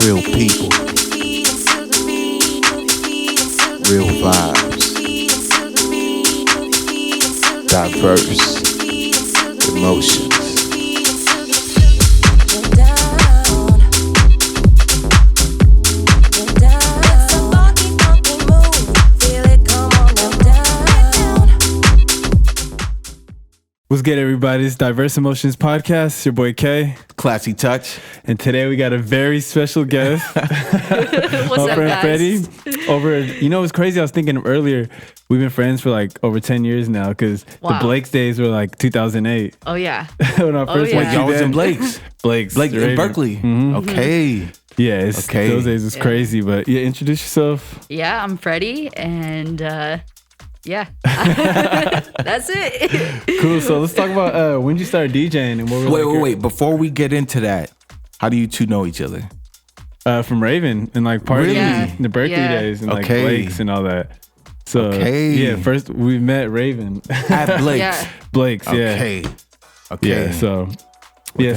Real people. Real vibes. Diverse emotions. What's good, everybody? It's Diverse Emotions Podcast. It's your boy K. Classy touch. And today we got a very special guest. What's up, guys? Freddie. You know, it's crazy. I was thinking earlier, we've been friends for like over 10 years now because the Blake's days were like 2008. Oh, yeah. When I first went to Y'all was in Blake's. Blake's in Berkeley. Mm-hmm. Okay. Yeah, those days was crazy. But yeah, introduce yourself. Yeah, I'm Freddie, and yeah, that's it. Cool. So let's talk about when you started DJing and what were Wait. Before we get into that, how do you two know each other? From Raven and like partying Really? in the Berkeley days and like Blake's and all that. So yeah, first we met Raven At Blake's. Yeah. Blake's. Yeah. Okay. Yeah. So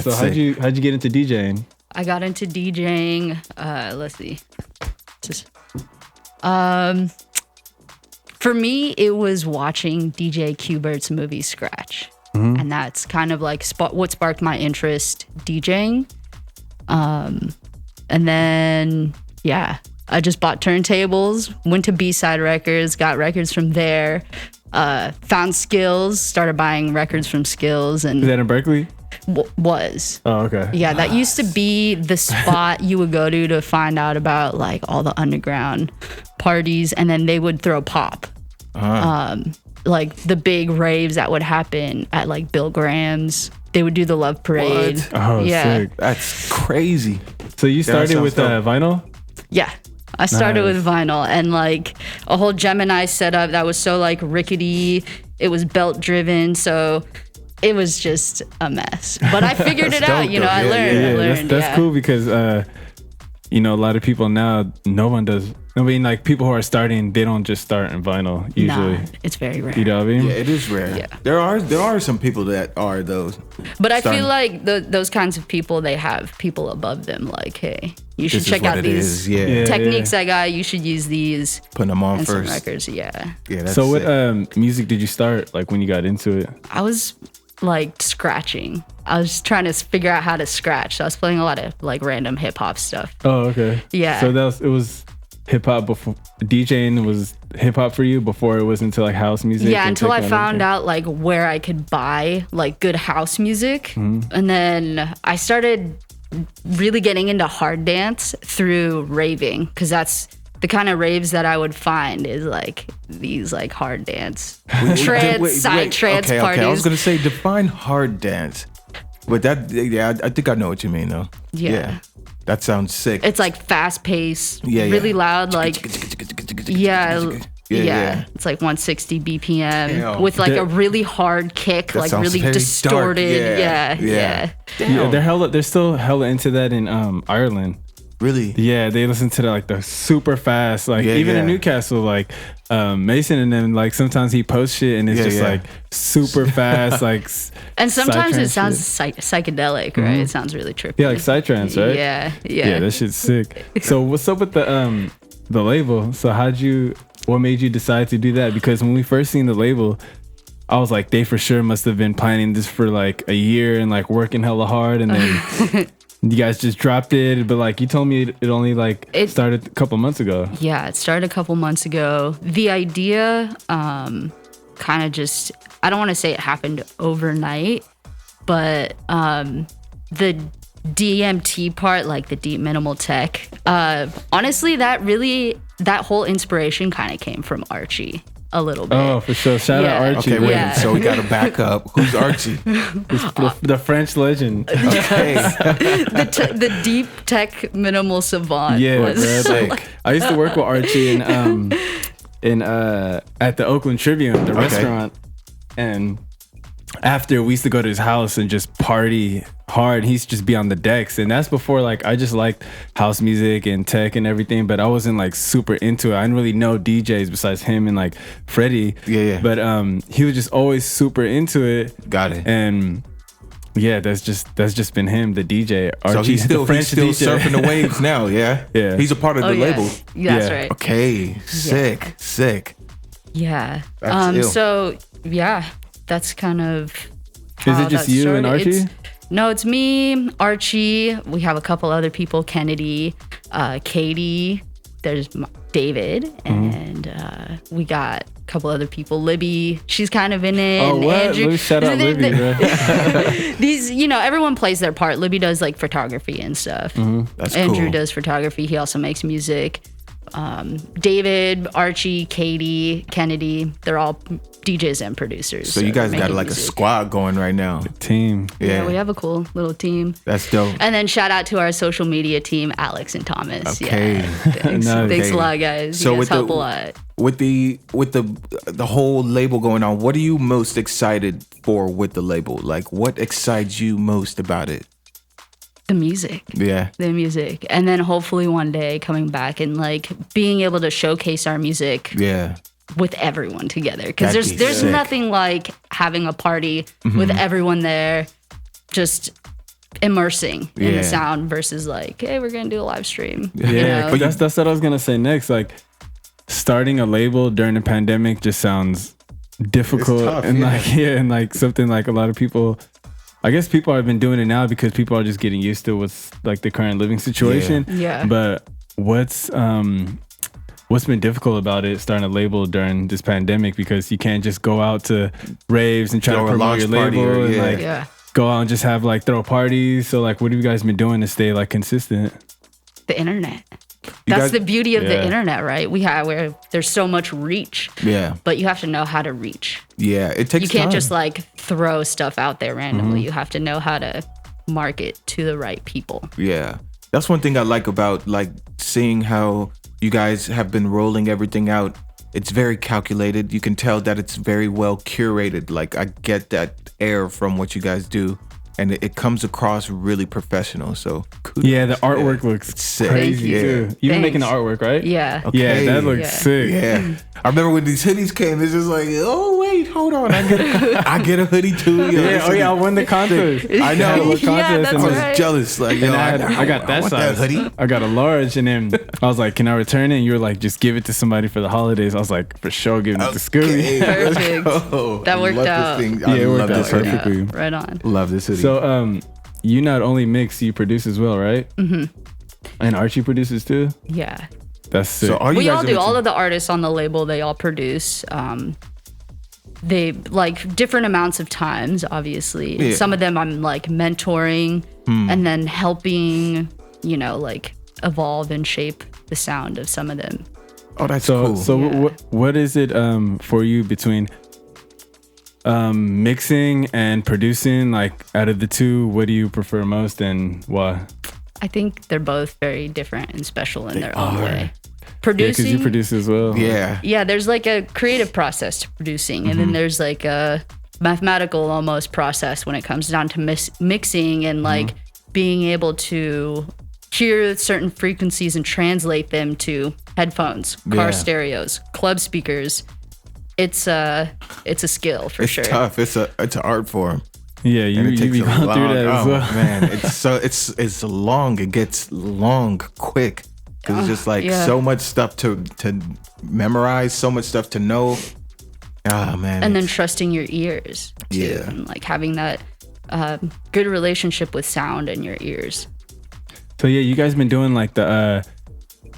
So how'd you get into DJing? I got into DJing. Let's see. For me, it was watching DJ Q-Bert's movie Scratch. And that's kind of like what sparked my interest DJing. And then, I just bought turntables, went to B-Side Records, got records from there, found Skills, started buying records from Skills. And Is that in Berkeley? Was. Oh, okay. Yeah, that used to be the spot you would go to find out about like all the underground parties, and then they would throw pop. Like the big raves that would happen at like Bill Graham's. They would do the Love Parade. What? Oh, yeah. sick. That's crazy. So you started with vinyl? Yeah. I started with vinyl and like a whole Gemini setup that was so like rickety. It was belt driven, so it was just a mess. But I figured it out, you know. I learned. That's cool because you know, a lot of people now, no one does. I mean, like people who are starting, they don't just start in vinyl usually. Nah, it's very rare. You know what I mean? Yeah, it is rare. Yeah. There are some people that are those. But I feel like those kinds of people, they have people above them like, hey, you should check out these techniques I got. You should use these. Putting them on and first. some records, yeah. That's so what sick. Music did you start like when you got into it? I was like scratching. I was trying to figure out how to scratch. So I was playing a lot of like random hip hop stuff. Oh, okay. Yeah. So it was hip hop before DJing was hip hop for you before it was into like house music. Yeah, until I found out like where I could buy like good house music, and then I started really getting into hard dance through raving, because that's the kind of raves that I would find is like these like hard dance trance parties. Okay. I was gonna say define hard dance, but that I think I know what you mean though. Yeah. That sounds sick. It's like fast paced, really loud, like yeah. It's like 160 BPM with like a really hard kick, like really distorted. Dark. Yeah. They're still hella into that in Ireland. Really? Yeah, they listen to like the super fast, like even in Newcastle, like Mason and then like sometimes he posts shit and it's just like super fast, like. And sometimes it sounds psychedelic, right? It sounds really trippy. Yeah, like psytrance, right? Yeah. Yeah, that shit's sick. So what's up with the label? So what made you decide to do that? Because when we first seen the label, I was like, they for sure must have been planning this for like a year and like working hella hard, and then you guys just dropped it. But like you told me it only it started a couple months ago. Yeah, it started a couple months ago. The idea kind of just, I don't want to say it happened overnight, but the DMT part, like the deep minimal tech, honestly, that whole inspiration kind of came from Archie a little bit. Oh, for sure. Shout out Archie. Okay, wait. So we got to back up. Who's Archie? The French legend. Okay. the deep tech minimal savant. Yeah, bro, I used to work with Archie at the Oakland Tribune, the restaurant, and after we used to go to his house and just party hard. He used to just be on the decks, and that's before I just liked house music and tech and everything, but I wasn't super into it. I didn't really know DJs besides him and Freddie. Yeah. But he was just always super into it. Got it. And Yeah, that's just been him, the DJ. So Archie, he's still the French DJ. surfing the waves now. Yeah, Yeah. He's a part of the label. Yeah, that's Yeah. right. Okay, sick. Yeah. That's ill. So yeah, that's kind of. Is how it just that you and started. Archie? No, it's me, Archie. We have a couple other people, Kennedy, Katie. There's David, and we got a couple other people. Libby, she's kind of in it. Oh, and what? Andrew. Shout out Libby, bro. These, everyone plays their part. Libby does like photography and stuff. That's Andrew cool. does photography. He also makes music. David, Archie, Katie, Kennedy, they're all DJs and producers. So you guys they're got making like a music. squad going right now. Team. Yeah, Yeah, we have a cool little team. that's dope. And then shout out to our social media team, Alex and Thomas. Okay. Yeah, thanks. Nice. Thanks a lot, guys. So You with guys help the- a lot. With the whole label going on, what are you most excited for with the label? Like, what excites you most about it? The music. Yeah, The music. And then hopefully one day coming back and like being able to showcase our music yeah. with everyone together. Because That'd be there's sick. nothing like having a party with everyone there just immersing in Yeah. the sound versus like, hey, we're gonna do a live stream. Yeah, but that's what I was gonna say next. Like, starting a label during the pandemic just sounds difficult, It's tough, and yeah. and like something like a lot of people. I guess people have been doing it now because people are just getting used to what's like the current living situation. Yeah. But what's been difficult about it starting a label during this pandemic, because you can't just go out to raves and try Throw to a promote launch your party label or- and yeah. like Yeah. go out and just have like throw parties. So like, what have you guys been doing to stay like consistent? The internet. You That's guys- the beauty of the Yeah. internet, right? Where there's so much reach, Yeah, but you have to know how to reach. yeah. It takes You can't time. just like throw stuff out there randomly. Mm-hmm. You have to know how to market to the right people. Yeah. That's one thing I like about like seeing how you guys have been rolling everything out. It's very calculated. You can tell that it's very well curated. Like, I get that air from what you guys do, and it comes across really professional. So kudos. Yeah, the artwork looks It's sick. crazy Yeah. too. You've been making the Thanks. artwork, right? Yeah. Okay. Yeah, that looks Yeah. sick. Yeah. I remember when these hoodies came, it's just like, oh wait, hold on. I get a hoodie too. Yo, this Yeah, oh hoodie- yeah, I won the contest. I know. Yeah, Yeah, contest, that's and I was right. jealous. Like, yo, And I got that want size. hoodie. I got a large, and then I was like, "Can I return it?" And you were like, "Just give it to somebody for the holidays." I was like, "For sure, giving it to Scooby." Okay, let's Perfect. go. That worked I love out. This thing. Yeah, I it worked love out this hoodie. perfectly. Right on. Love this hoodie. So, you not only mix, you produce as well, right? Mm-hmm. And Archie produces too. Yeah. That's sick. So are you We guys all do. into- All of the artists on the label, they all produce. They like different amounts of times, obviously. Yeah. Some of them I'm like mentoring and then helping, like evolve and shape the sound of some of them. Oh, that's So, cool. so Yeah. what is it for you between mixing and producing? Like, out of the two, what do you prefer most, and why? I think they're both very different and special in their own are. way. Yeah, because Producing, you produce as well. yeah. yeah, there's like a creative process to producing, and then there's like a mathematical almost process when it comes down to mixing and like being able to hear certain frequencies and translate them to headphones, car Yeah. stereos, club speakers. It's a skill for It's sure. tough. It's an art form. Yeah, And you it takes be a going long, through that as oh, well. man, it's long. It gets long quick because it's just like yeah. so much stuff to memorize, so much stuff to know. Ah, man. And then it's- trusting your ears too, Yeah. and like having that good relationship with sound in your ears. So yeah, you guys been doing like the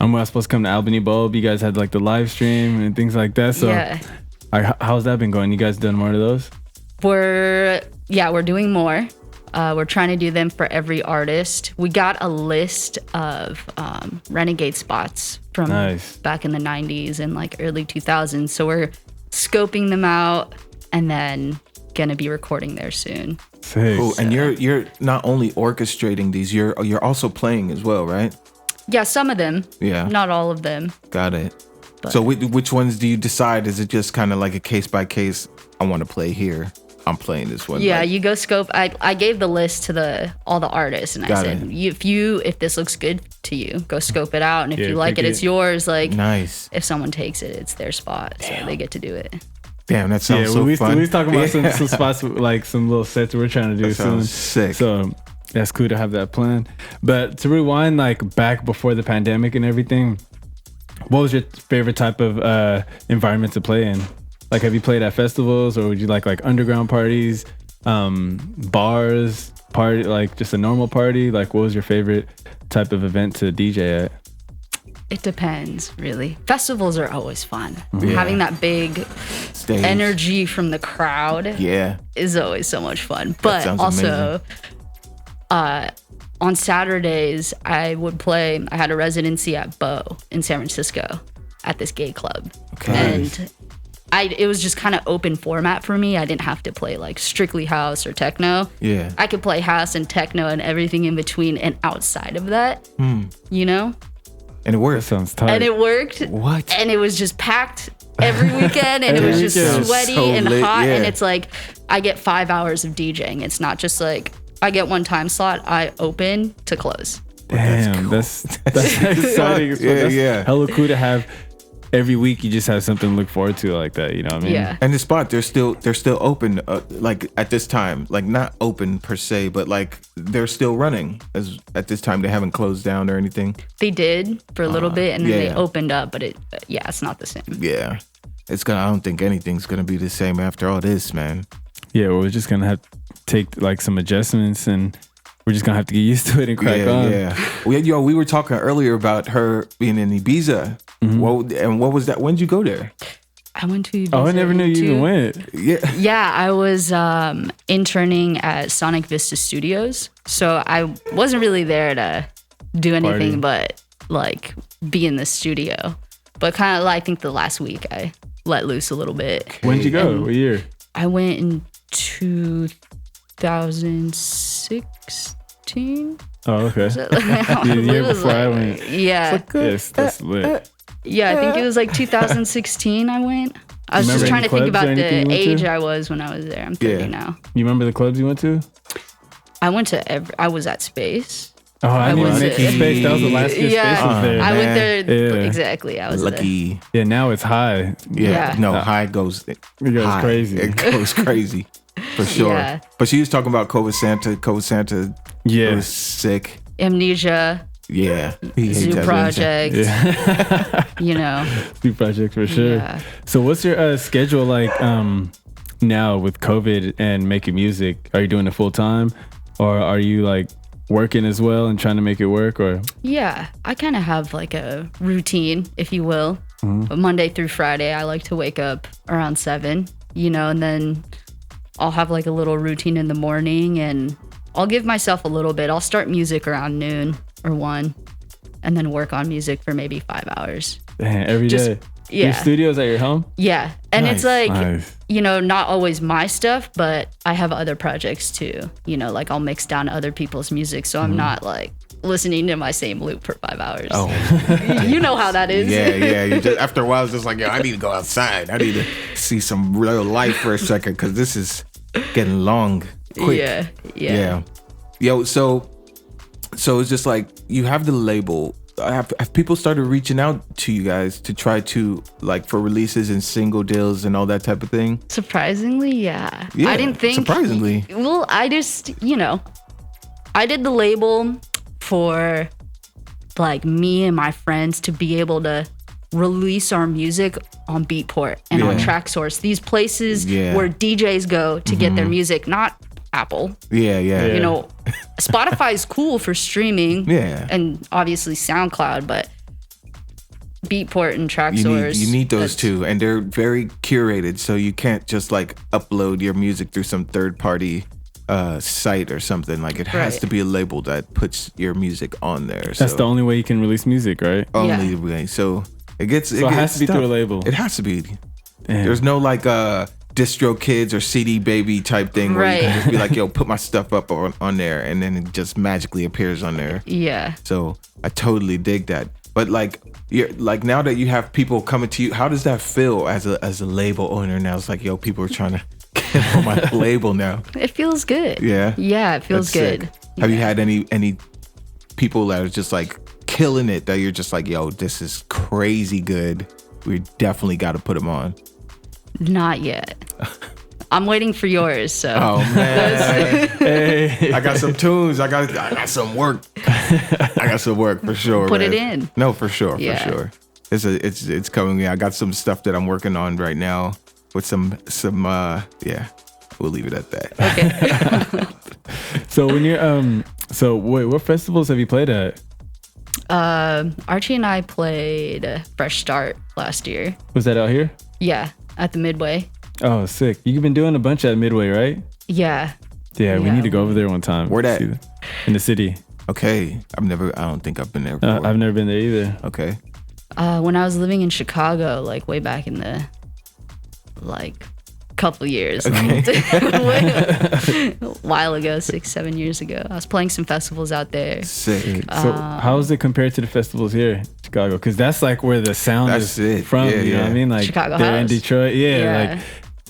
I'm supposed to come to Albany Bulb. You guys had like the live stream and things like that. So Yeah. how's that been going? You guys done more of those? We're doing more. We're trying to do them for every artist. We got a list of renegade spots from Nice. back in the 90s and like early 2000s. So we're scoping them out and then gonna be recording there soon. Sick. Cool. And you're not only orchestrating these, you're also playing as well, right? Yeah, some of them. Yeah. Not all of them. Got it. So which ones do you decide? Is it just kind of like a case by case? I want to play here. I'm playing this one. Yeah, like- you go scope. I gave the list to all the artists, and I Got said, it. if this looks good to you, go scope it out, and if Yeah, you like pick it, it's it. yours. Like, Nice. if someone takes it, it's their spot, so they get to do it. Damn, that sounds so fun. We was talking about some spots, like some little sets we're trying to do soon. Sick. So that's cool to have that plan. But to rewind, like back before the pandemic and everything, what was your favorite type of environment to play in? Like, have you played at festivals, or would you like underground parties, bars, party, like just a normal party? Like, what was your favorite type of event to DJ at? It depends, really. Festivals are always fun. Yeah. Having that big Stage. energy from the crowd is always so much fun. But also, on Saturdays, I had a residency at Bo in San Francisco at this gay club. Okay. And it was just kind of open format for me. I didn't have to play like strictly house or techno. Yeah. I could play house and techno and everything in between and outside of that, you know? And it worked. That sounds tight. And it worked. What? And it was just packed every weekend, and it was just sweaty so and lit, hot. yeah. And it's like, I get 5 hours of DJing. It's not just like, I get one time slot, I open to close. Damn, that's exciting. Yeah. Hella cool to have. Every week you just have something to look forward to like that, you know what I mean? Yeah. And the spot, they're still open, like at this time, like not open per se, but like they're still running as at this time. They haven't closed down or anything. They did for a little bit, and then they yeah. opened up, but it's not the same. Yeah, I don't think anything's gonna be the same after all this, man. Yeah, we're just gonna have to take like some adjustments, and we're just gonna have to get used to it and crack on. Yeah. We were talking earlier about her being in Ibiza. Mm-hmm. What was that? When did you go there? I went to Ibiza. Oh, I never knew you even went. Yeah. Yeah, I was interning at Sonic Vista Studios, so I wasn't really there to do anything but like be in the studio. But kind of, I think the last week I let loose a little bit. When'd you go? What year? I went in 2016. Oh, okay. The year before I went. Yeah. Yes, that's lit. Yeah, I think it was like 2016 I went. I was Remember just trying to any think clubs or about the anything you went age to? I was when I was there. I'm 30 now. You remember the clubs you went to? I went to I was at Space. Oh, I didn't even make it to Space. That was the last year Space was there. I went there. Yeah. Exactly. I was Lucky. there. Yeah, now it's high. Yeah. No, high goes. It goes high. crazy. It goes crazy for sure. Yeah. But she was talking about COVID Santa. COVID Santa. Yeah. It was sick. Amnesia. Yeah. He hates Zoo that Project. Yeah. You know. New project for sure. Yeah. So what's your schedule like now with COVID and making music? Are you doing it full time, or are you like working as well and trying to make it work? Or Yeah, I kind of have like a routine, if you will. But Monday through Friday, I like to wake up around 7, you know, and then I'll have like a little routine in the morning, and I'll give myself a little bit. I'll start music around noon or 1, and then work on music for maybe 5 hours. damn, every day. Yeah. Your studio's at your home? Yeah. And it's like, Nice. you know, not always my stuff, but I have other projects too. You know, like I'll mix down other people's music, so I'm not like listening to my same loop for 5 hours. Oh. You know how that is. Yeah. You just after a while, it's just like, yo, I need to go outside. I need to see some real life for a second because this is getting long, quick. Yeah. Yo, so it's just like you have the label. Have people started reaching out to you guys to try to like for releases and single deals and all that type of thing? Surprisingly, yeah. Yeah, I didn't think. surprisingly. Well, I just, you know, I did the label for like me and my friends to be able to release our music on Beatport and on TrackSource. These places where DJs go to get their music, not Apple. Yeah. You know, Spotify is cool for streaming. Yeah. And obviously SoundCloud, but Beatport and TrackSource. You need those too, and they're very curated, so you can't just like upload your music through some third party site or something. Like it has Right. to be a label that puts your music on there. That's the only way you can release music, right? only way. So it gets. So it has to be through a label. It has to be. Damn. There's no like Distro Kids or CD Baby type thing where you can Right. just be like, yo, put my stuff up on there, and then it just magically appears on there. Yeah. So I totally dig that. But like you're like now that you have people coming to you, how does that feel as a label owner now? It's like, yo, people are trying to get on my label now. It feels good. Yeah. Yeah, it feels That's good. sick. Have you had any people that are just like killing it that you're just like, yo, this is crazy good. We definitely got to put them on. Not yet. I'm waiting for yours. So. Oh man, hey. I got some tunes. I got some work. I got some work for sure. Put man. it in. No, for sure, Yeah. for sure. It's coming. I got some stuff that I'm working on right now with some yeah. We'll leave it at that. Okay. So when you're so wait, what festivals have you played at? Archie and I played Fresh Start last year. Was that out here? Yeah, at the Midway. Oh, sick. You've been doing a bunch at Midway, right? Yeah. Yeah, we Yeah. need to go over there one time. Where that? In the city. Okay, I don't think I've been there before. I've never been there either. Okay. When I was living in Chicago, like way back in the couple years, Okay. a while ago, 6-7 years ago, I was playing some festivals out there. Sick. So how is it compared to the festivals here in Chicago? Because that's like where the sound That's is it. from. Yeah, you know what I mean? Like Chicago they're in house. Detroit. Yeah, Yeah. like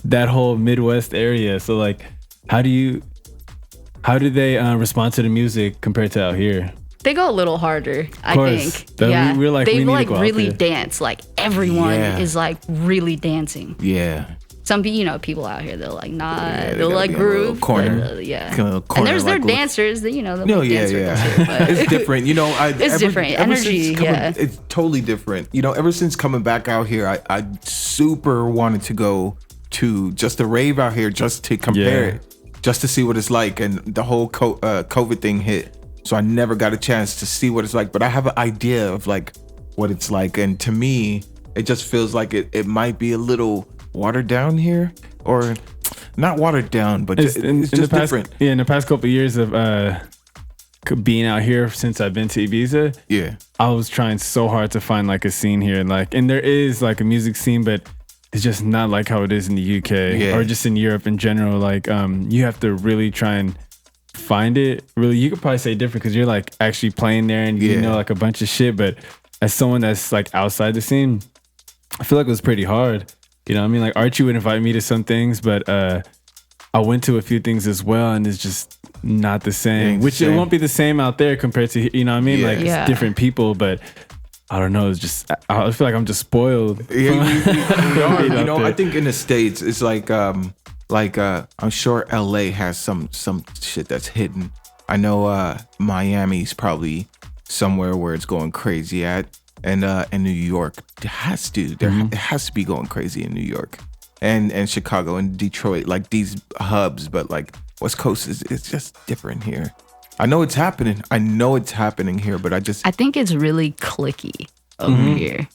that whole Midwest area. So like, how do they respond to the music compared to out here? They go a little harder, I course. think. That we- Yeah, we're like, they we need to like go out really there. dance. Like everyone Yeah. is like really dancing. Yeah. Some people out here, they're like not. Yeah, they they'll gotta like be in a little groove. corner. but, yeah. Kind of And corner, there's their like, dancers that they'll No, make yeah, dance yeah. circles here, but It's different, It's different. Energy, yeah. It's totally different. Ever since coming back out here, I super wanted to go to just a rave out here, just to compare Yeah. it, just to see what it's like. And the whole COVID thing hit, so I never got a chance to see what it's like. But I have an idea of like what it's like, and to me, it just feels like it might be a little watered down here, or not watered down, but it's just the past, different. Yeah, in the past couple of years of being out here since I've been to Ibiza, Yeah. I was trying so hard to find like a scene here, and there is like a music scene, but it's just not like how it is in the UK Yeah. or just in Europe in general. Like you have to really try and find it. Really, you could probably say different because you're like actually playing there and you Yeah. know like a bunch of shit. But as someone that's like outside the scene, I feel like it was pretty hard. You know what I mean? Like Archie would invite me to some things, but I went to a few things as well, and it's just not the same. Ain't the Which it same. won't be the same out there compared to, you know what I mean? Yeah. Like Yeah. it's different people, but I don't know. It's just, I feel like I'm just spoiled. Yeah, we are. Being out I there. think in the States, it's like I'm sure LA has some shit that's hidden. I know Miami's probably somewhere where it's going crazy at, and New York it has to. It has to be going crazy in New York, and Chicago and Detroit, like these hubs. But like West Coast it's just different here. I know it's happening. Here, but I think it's really clicky over here.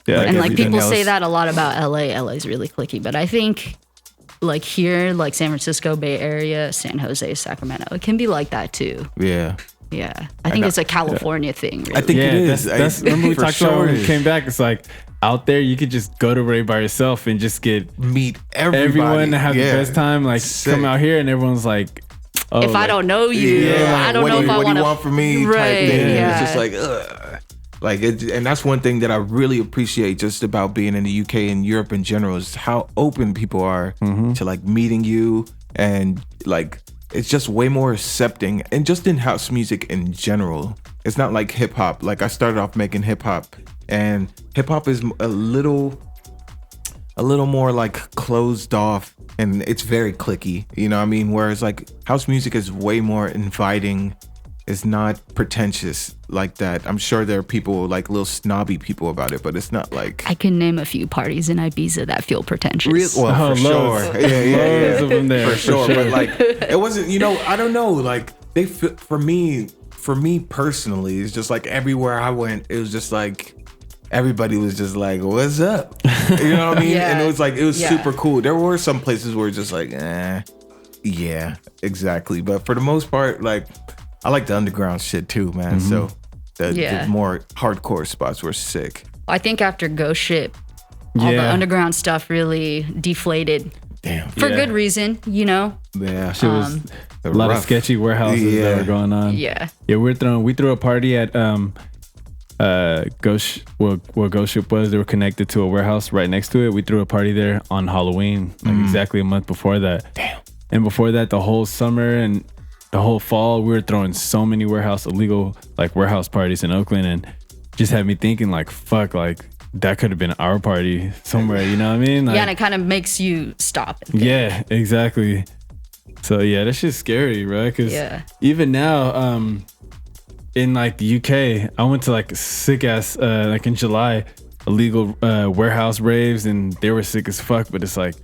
Yeah, And like everything people say else. that a lot about LA. LA's really clicky, but I think like here, like San Francisco Bay Area, San Jose, Sacramento, it can be like that too. yeah. Yeah, I think it's a California thing. Really. I think it is. That's remember we For talked about when we sure. came back. It's like out there, you could just go to rave by yourself and just get Meet everybody. everyone to have Yeah. the best time. Like Sick. come out here and everyone's like, oh, if I like, don't know you, Yeah, I don't know if I what do want you to. want from me? Type Right, thing. And yeah. It's just like, ugh. Like it, and that's one thing that I really appreciate just about being in the UK and Europe in general is how open people are to like meeting you, and like it's just way more accepting, and just in house music in general. It's not like hip hop. Like I started off making hip hop, and hip hop is a little more like closed off, and it's very clicky, you know what I mean? Whereas like house music is way more inviting. It's not pretentious like that. I'm sure there are people like little snobby people about it, but it's not like I can name a few parties in Ibiza that feel pretentious. well, Oh, for loads. sure. Yeah. Loads of them there, For for sure. sure. But like it wasn't, I don't know, like they for me personally, it's just like everywhere I went, it was just like everybody was just like, what's up? You know what I mean? Yeah. And it was Yeah. super cool. There were some places where it's just like, yeah, exactly. But for the most part, like I like the underground shit too, man. So the more hardcore spots were sick. I think after Ghost Ship, all the Yeah. underground stuff really deflated Damn. for Yeah. good reason, Yeah. Shit was a lot of sketchy warehouses that Yeah. were going on. Yeah. Yeah, we threw a party at Ghost where Ghost Ship was. They were connected to a warehouse right next to it. We threw a party there on Halloween, like exactly a month before that. Damn. And before that, the whole summer and the whole fall, we were throwing so many illegal like warehouse parties in Oakland, and just had me thinking like, fuck, like that could have been our party somewhere. You know what I mean? Like, yeah, and it kind of makes you stop. And think. Yeah, exactly. So yeah, that's just scary, right? Because even now, in like the UK, I went to like sick ass like in July, illegal warehouse raves, and they were sick as fuck. But it's like,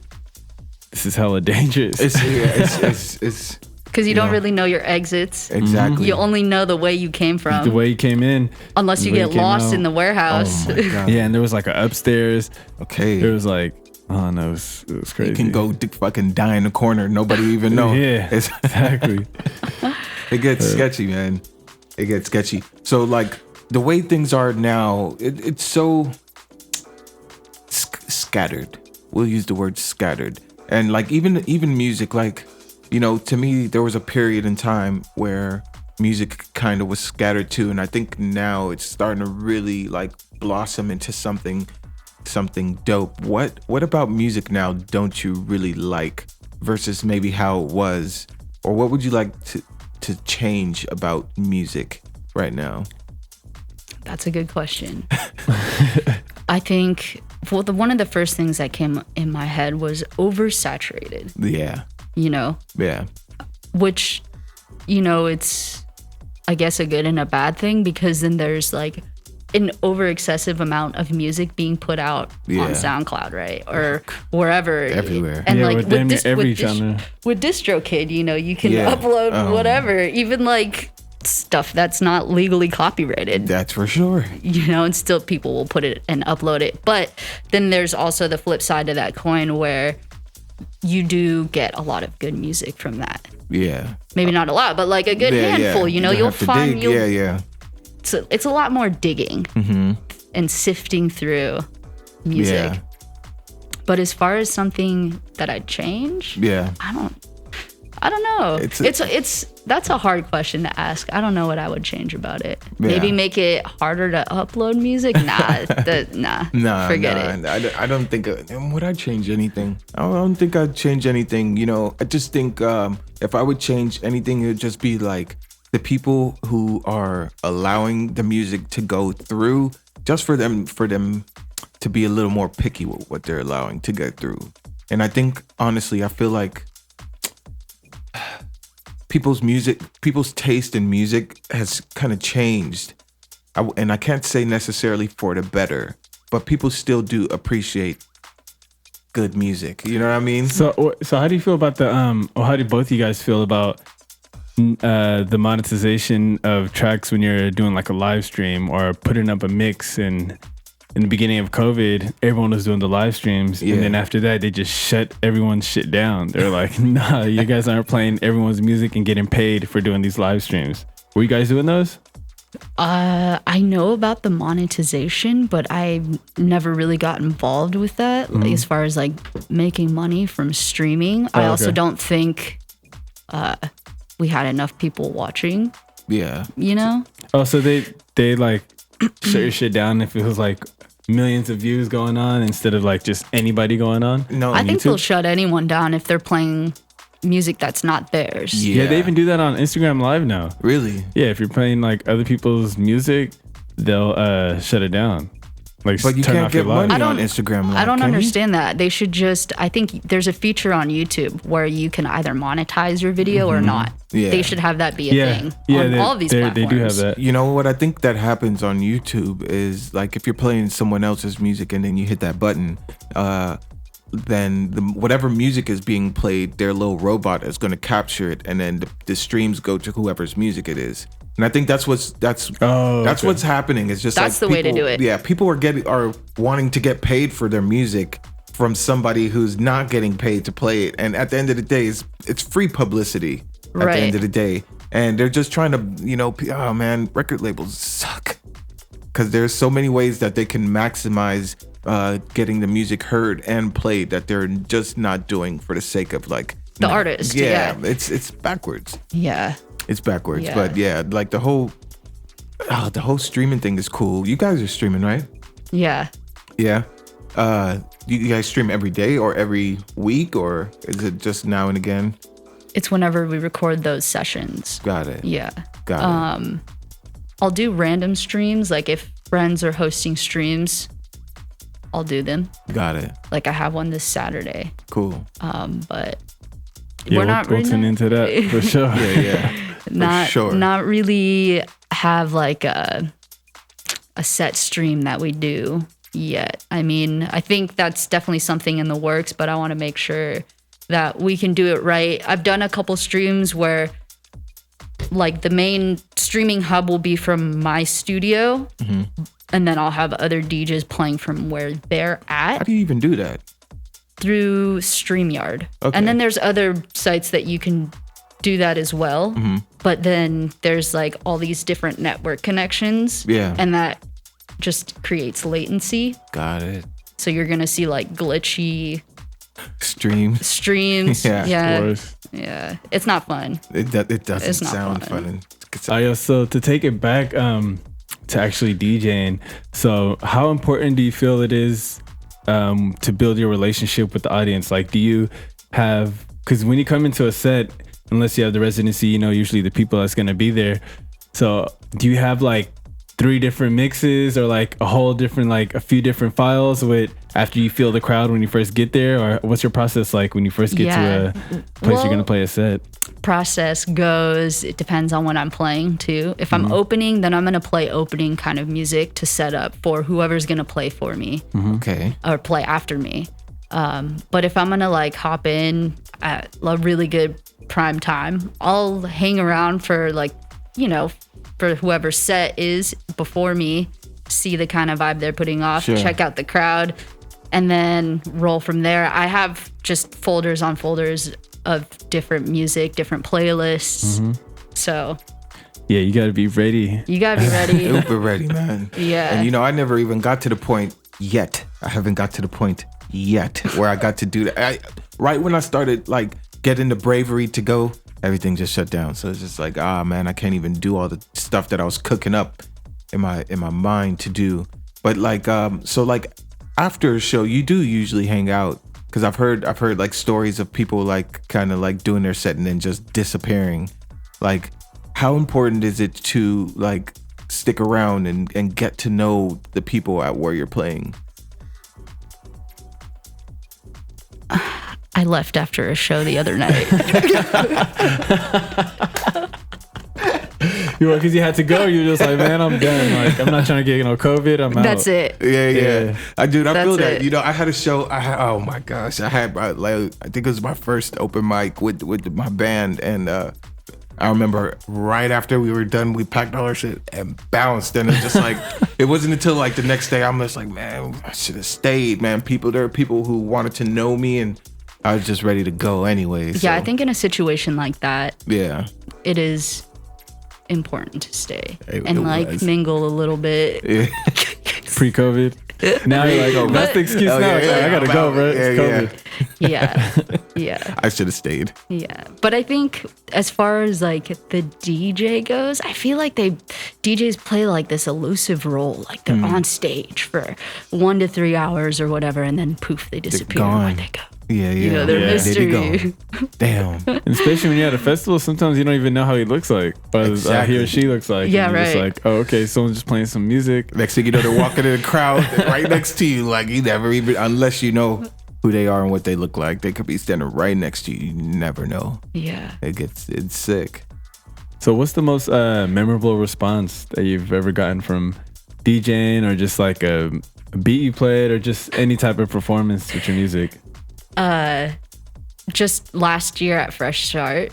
this is hella dangerous. It's because you don't really know your exits. Exactly. You only know the way you came from. The way you came in. Unless you get lost in the warehouse. Oh my God. Yeah, and there was like an upstairs. Okay. There was like, oh no, it was crazy. You can go fucking die in the corner. Nobody even know. Yeah, exactly. It gets sketchy, man. It gets sketchy. So like the way things are now, it's so scattered. We'll use the word scattered. And like even music, like, you know, to me, there was a period in time where music kind of was scattered too. And I think now it's starting to really like blossom into something dope. What about music now don't you really like versus maybe how it was? Or what would you like to change about music right now? That's a good question. I think one of the first things that came in my head was oversaturated. Yeah. You know? Yeah. Which, you know, it's, I guess, a good and a bad thing, because then there's like an over excessive amount of music being put out on SoundCloud, right? Or wherever. Everywhere. And like with DistroKid, you know, you can upload whatever, even like stuff that's not legally copyrighted. That's for sure. You know, and still people will put it and upload it. But then there's also the flip side of that coin where you do get a lot of good music from that. Yeah. Maybe not a lot, but like a good handful. You know, you'll find it's a lot more digging and sifting through music. Yeah. But as far as something that I'd change, I don't know. It's that's a hard question to ask. I don't know what I would change about it. Yeah. Maybe make it harder to upload music. Forget it. I don't think would I change anything. I don't think I'd change anything. You know, I just think if I would change anything, it would just be like the people who are allowing the music to go through, just for them to be a little more picky with what they're allowing to get through. And I think, honestly, I feel like people's taste in music has kind of changed. And I can't say necessarily for the better, but people still do appreciate good music. You know what I mean? So how do you feel about the or how do both of you guys feel about the monetization of tracks when you're doing like a live stream or putting up a mix? And in the beginning of COVID, everyone was doing the live streams, and then after that, they just shut everyone's shit down. They're like, "Nah, you guys aren't playing everyone's music and getting paid for doing these live streams." Were you guys doing those? I know about the monetization, but I've never really got involved with that. Like, as far as like making money from streaming, I also don't think we had enough people watching. Yeah. You know? Oh, so they like shut your shit down if it was like millions of views going on instead of like just anybody going on? No, I think they'll shut anyone down if they're playing music that's not theirs. Yeah, they even do that on Instagram Live now. Really? Yeah, if you're playing like other people's music, they'll shut it down. Like, but you turn can't off your get live. money on Instagram Live. I don't understand that. They should just, I think there's a feature on YouTube where you can either monetize your video or not. Yeah. They should have that be a thing on all of these platforms. They do have that. You know what I think that happens on YouTube is like if you're playing someone else's music and then you hit that button, then whatever music is being played, their little robot is going to capture it, and then the streams go to whoever's music it is. And I think that's what's happening. It's just that's like the way to do it. Yeah, people are wanting to get paid for their music from somebody who's not getting paid to play it. And at the end of the day, it's free publicity. At the end of the day, and they're just trying to, oh man, record labels suck because there's so many ways that they can maximize getting the music heard and played that they're just not doing for the sake of like the artist. Yeah, it's backwards. Yeah. It's backwards, but yeah, like the whole streaming thing is cool. You guys are streaming, right? Yeah. Yeah. You guys stream every day or every week, or is it just now and again? It's whenever we record those sessions. Got it. Yeah. Got it. I'll do random streams, like if friends are hosting streams, I'll do them. Got it. Like I have one this Saturday. Cool. But Yeah, we'll tune into that for sure. Not really have like a set stream that we do yet. I mean, I think that's definitely something in the works, but I want to make sure that we can do it right. I've done a couple streams where like the main streaming hub will be from my studio, and then I'll have other DJs playing from where they're at. How do you even do that? Through StreamYard. Okay. And then there's other sites that you can do that as well. But then there's like all these different network connections. Yeah. And that just creates latency. Got it. So you're going to see like glitchy streams. Yeah. Yeah. It's not fun. It doesn't sound fun. So to take it back to actually DJing, so how important do you feel it is to build your relationship with the audience? Like, do you have, because when you come into a set, unless you have the residency, you know, usually the people that's going to be there. So do you have like 3 different mixes or like a few different files with after you feel the crowd when you first get there? Or what's your process like when you first get to a place you're going to play a set? Process goes, it depends on what I'm playing too. If I'm opening, then I'm going to play opening kind of music to set up for whoever's going to play for me. Okay. Or play after me. But if I'm going to like hop in at a really good prime time, I'll hang around for like, you know, for whoever set is before me, see the kind of vibe they're putting off, check out the crowd, and then roll from there. I have just folders on folders of different music, different playlists. So yeah, you gotta be ready. Super ready, man. Yeah. And you know, I never even got to the point yet. I haven't got to the point yet where I got to do that. Right when I started like getting the bravery to go, everything just shut down. So it's just like, man, I can't even do all the stuff that I was cooking up in my mind to do. But like, so like after a show, you do usually hang out, because I've heard like stories of people like kind of like doing their set and then just disappearing. Like, how important is it to like stick around and get to know the people at where you're playing? I left after a show the other night. You were, because you had to go. You're just like, man, I'm done. Like, I'm not trying to get COVID. I'm out. That's it. Yeah. I feel that. It. You know, I had a show. Oh my gosh, I had like, I think it was my first open mic with my band, and I remember right after we were done, we packed all our shit and bounced. And it's just like, it wasn't until like the next day I'm just like, man, I should have stayed, man. There are people who wanted to know me, and I was just ready to go anyway. Yeah, I think in a situation like that, it is important to stay and mingle a little bit. Yeah. Pre-COVID. Now you're like, oh, that's the excuse now. I gotta go, bro. It's COVID. Yeah. I should have stayed. Yeah. But I think as far as like the DJ goes, I feel like DJs play like this elusive role. Like they're on stage for 1 to 3 hours or whatever, and then poof, they disappear. Where'd they go? Yeah. You know, they're mystery. Damn. And especially when you're at a festival, sometimes you don't even know how he looks like, but he or she looks like. Yeah, and you're right. just like, oh, okay, someone's just playing some music. Next thing you know, they're walking in the crowd right next to you. Like, you never even, unless you know who they are and what they look like, they could be standing right next to you. You never know. Yeah. It's sick. So what's the most memorable response that you've ever gotten from DJing, or just like a beat you played, or just any type of performance with your music? Just last year at Fresh Start,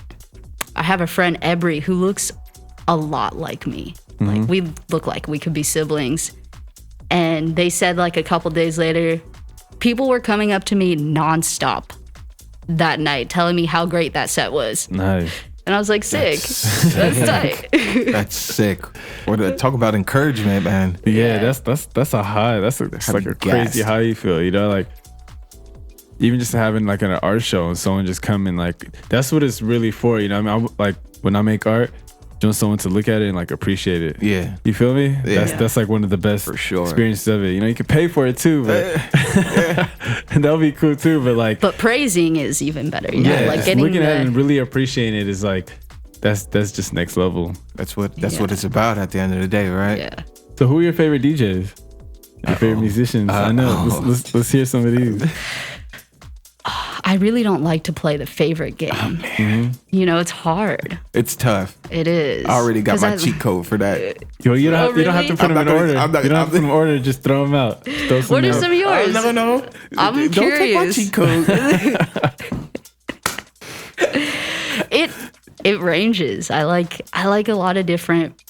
I have a friend, Ebri, who looks a lot like me. Like, we look like we could be siblings. And they said like a couple days later, people were coming up to me nonstop that night, telling me how great that set was. Nice. And I was like, sick. That's tight. That's sick. Talk about encouragement, man. Yeah, that's a high. That's like a crazy high you feel, you know, like even just having like an art show and someone just coming, like that's what it's really for, you know. I mean, like when I make art, just want someone to look at it and like appreciate it. Yeah, you feel me? Yeah. That's like one of the best experiences of it. You know, you can pay for it too, but and that'll be cool too. But praising is even better. You know? Like getting looking at it and really appreciating it is like that's just next level. That's what it's about at the end of the day, right? Yeah. So who are your favorite DJs? Your favorite musicians. I know. Let's hear some of these. I really don't like to play the favorite game. You know, it's hard. It's tough. It is. I already got my cheat code for that. Yo, you don't have to put them in order. You don't have to put them in order. Just throw them out. What are some of yours? No. I'm curious. Don't take my cheat code. It ranges. I like a lot of different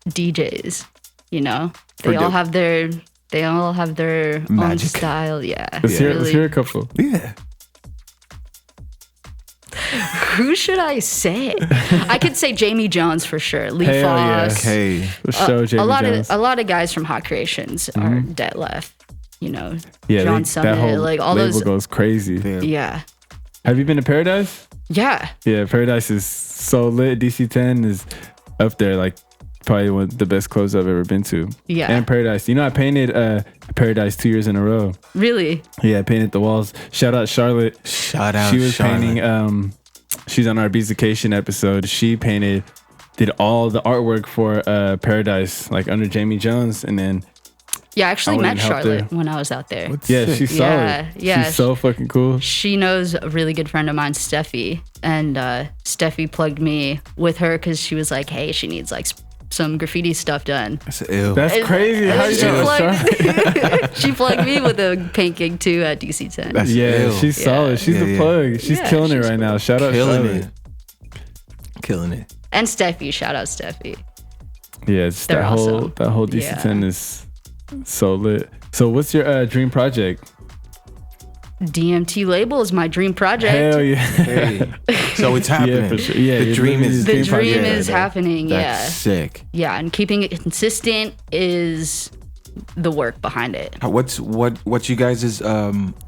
DJs. You know, they all have their Magic. own style. Yeah. Let's hear a couple. Yeah. Who should I say? I could say Jamie Jones for sure. Lee Foss. Yeah. Okay. Jamie Jones. A lot of guys from Hot Creations are dead left. You know, Yeah, John Summit, that whole like all label those. goes crazy. Yeah. Have you been to Paradise? Yeah. Yeah, Paradise is so lit. DC10 is up there, like probably one of the best clubs I've ever been to. Yeah. And Paradise. You know, I painted Paradise 2 years in a row. Really? Yeah, I painted the walls. Shout out Charlotte. Shout out. She was Charlotte. painting. She's on our Bezication episode. She did all the artwork for Paradise, like under Jamie Jones, and then. Yeah, I actually I went met and helped Charlotte her. when I was out there. Yeah, she's solid. Yeah. She's so fucking cool. She knows a really good friend of mine, Steffi, and Steffi plugged me with her because she was like, "Hey, she needs like some graffiti stuff done." That's ill. That's crazy. How you know Charlotte? She plugged me with a paint gig too at DC10. That's Yeah, ill. she's solid. She's the plug. She's killing it right now. Shout out Charlotte. Killing it. And Steffi, shout out Steffi. Yeah, it's They're that awesome. whole DC10 is so lit. So what's your dream project? DMT label is my dream project. Hell yeah. Hey. So it's happening. Yeah, for sure. Yeah, the dream is The dream project. is happening. That's sick. Yeah, and keeping it consistent is the work behind it. What's you guys'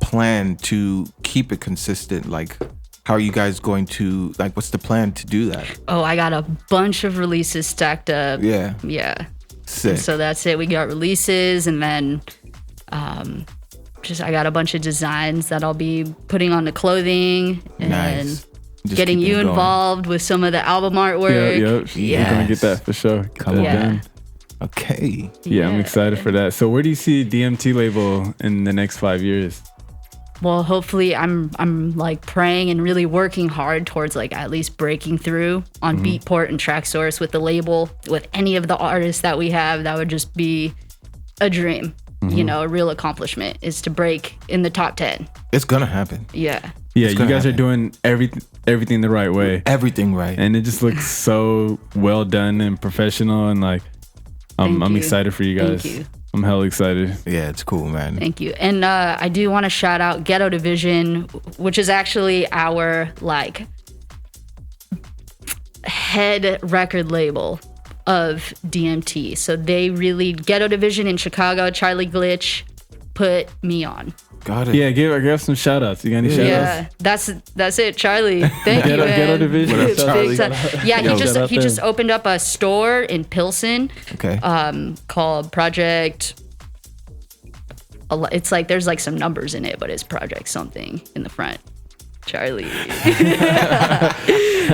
plan to keep it consistent? Like, how are you guys going to, like, what's the plan to do that? Oh, I got a bunch of releases stacked up. Yeah. Yeah. Sick. So that's it. We got releases, and then I got a bunch of designs that I'll be putting on the clothing and Nice. Just getting keep you it going. involved with some of the album artwork. Yep. You're gonna get that for sure. Get Come that on. done. Okay. Yeah, I'm excited for that. So where do you see DMT label in the next 5 years? Well, hopefully I'm like praying and really working hard towards like at least breaking through on Beatport and TrackSource with the label, with any of the artists that we have. That would just be a dream. You know, a real accomplishment is to break in the top 10. It's gonna happen. Yeah. Yeah, It's you gonna guys are happen. doing everything the right way. Everything right. And it just looks so well done and professional, and like I'm Thank you. excited for you guys. Thank you. I'm hella excited. Yeah, it's cool, man. Thank you. And I do want to shout out Ghetto Division, which is actually our like head record label of DMT. So they really, Ghetto Division in Chicago, Charlie Glitch put me on. Got it. Yeah, give some shout outs. You got any shout outs? Yeah, that's it, Charlie. Thank you, man. Ghetto Division. What up, Charlie? Big time. Yeah, Yo, shout out he there. just opened up a store in Pilsen. Okay. Called Project. It's like there's like some numbers in it, but it's Project something in the front. Charlie.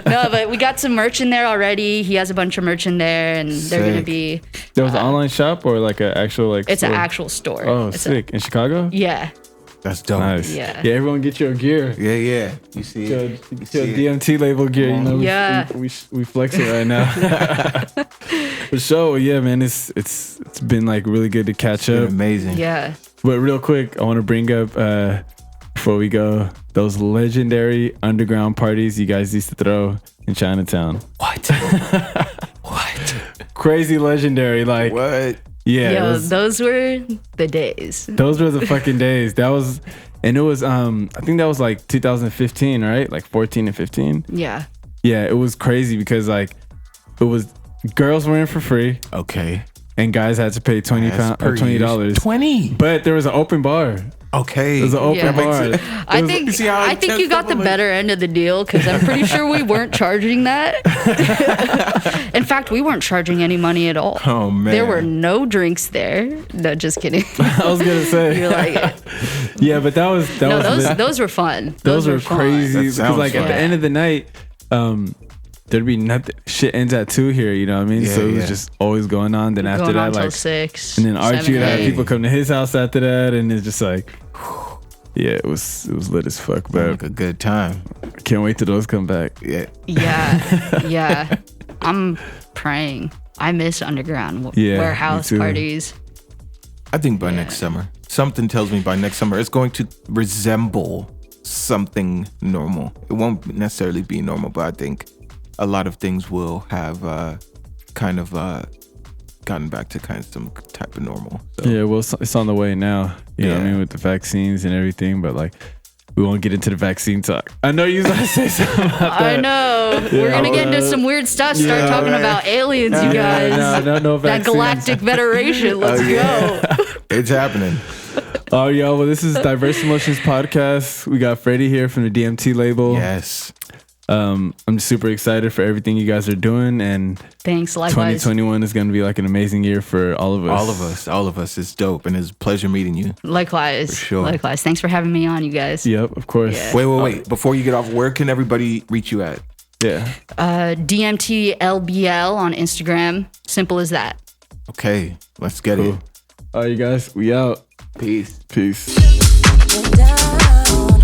No, but we got some merch in there already. He has a bunch of merch in there, and they're gonna Sick. be. There was an online shop or like an actual like. It's an store? actual store. Oh, It's sick! In Chicago. Yeah. That's dope. Nice. Yeah. Yeah, everyone get your gear. Yeah. You see Your, it? You your see it? DMT label gear. You know, Yeah. we flexing right now. For sure. Yeah, man. It's been like really good to catch Been up. amazing. Yeah. But real quick, I want to bring up before we go those legendary underground parties you guys used to throw in Chinatown. What? What? Crazy legendary, like What? yeah. it Yo, was- those were the days. those were the fucking days. That was, and it was I think that was like 2015, right? Like 14 and 15. Yeah. Yeah, it was crazy because like it was girls were in for free Okay. and guys had to pay $20. 20. But there was an open bar. Okay. There was an open Yeah. bar. I It was- think see how I think you intense got the that was? better end of the deal because I'm pretty sure we weren't charging that. In fact, we weren't charging any money at all. Oh, man. There were no drinks there. No, just kidding. I was gonna say. You're like, Yeah, but that was no, lit. those were fun. Those were fun. crazy That because sounds like at the fun. end of the night, there'd be nothing. Shit ends at 2 here, you know what I mean? Yeah, So it was just always going on. Then after Going that, on till like 6. and then Archie 7, would have 8. people come to his house after that, and it's just like, yeah, it was lit as fuck. But Like a good time. I can't wait till those come back. Yeah. Yeah. I'm praying. I miss underground warehouse me too. parties. I think by next summer. Something tells me by next summer it's going to resemble something normal. It won't necessarily be normal, but I think a lot of things will have kind of gotten back to kind of some type of normal. So. Yeah, well, it's on the way now. You know what I mean, with the vaccines and everything. But like, we won't get into the vaccine talk. I know you was gonna say something about that. I know. We're gonna get into some weird stuff. Start talking about aliens, you guys. No that vaccines. Galactic Federation. Let's go. It's happening. Oh, yo, well, this is Diverse Emotions Podcast. We got Freddie here from the DMT label. Yes. I'm super excited for everything you guys are doing, and Thanks. Likewise. 2021 is going to be like an amazing year for all of us. All of us. It's dope, and it's a pleasure meeting you. Likewise. For sure. Likewise. Thanks for having me on, you guys. Yep, of course. Yeah. Wait. Before you get off, where can everybody reach you at? Yeah. DMT LBL on Instagram. Simple as that. Okay, let's get it. All right, you guys, we out. Peace. Peace. Down.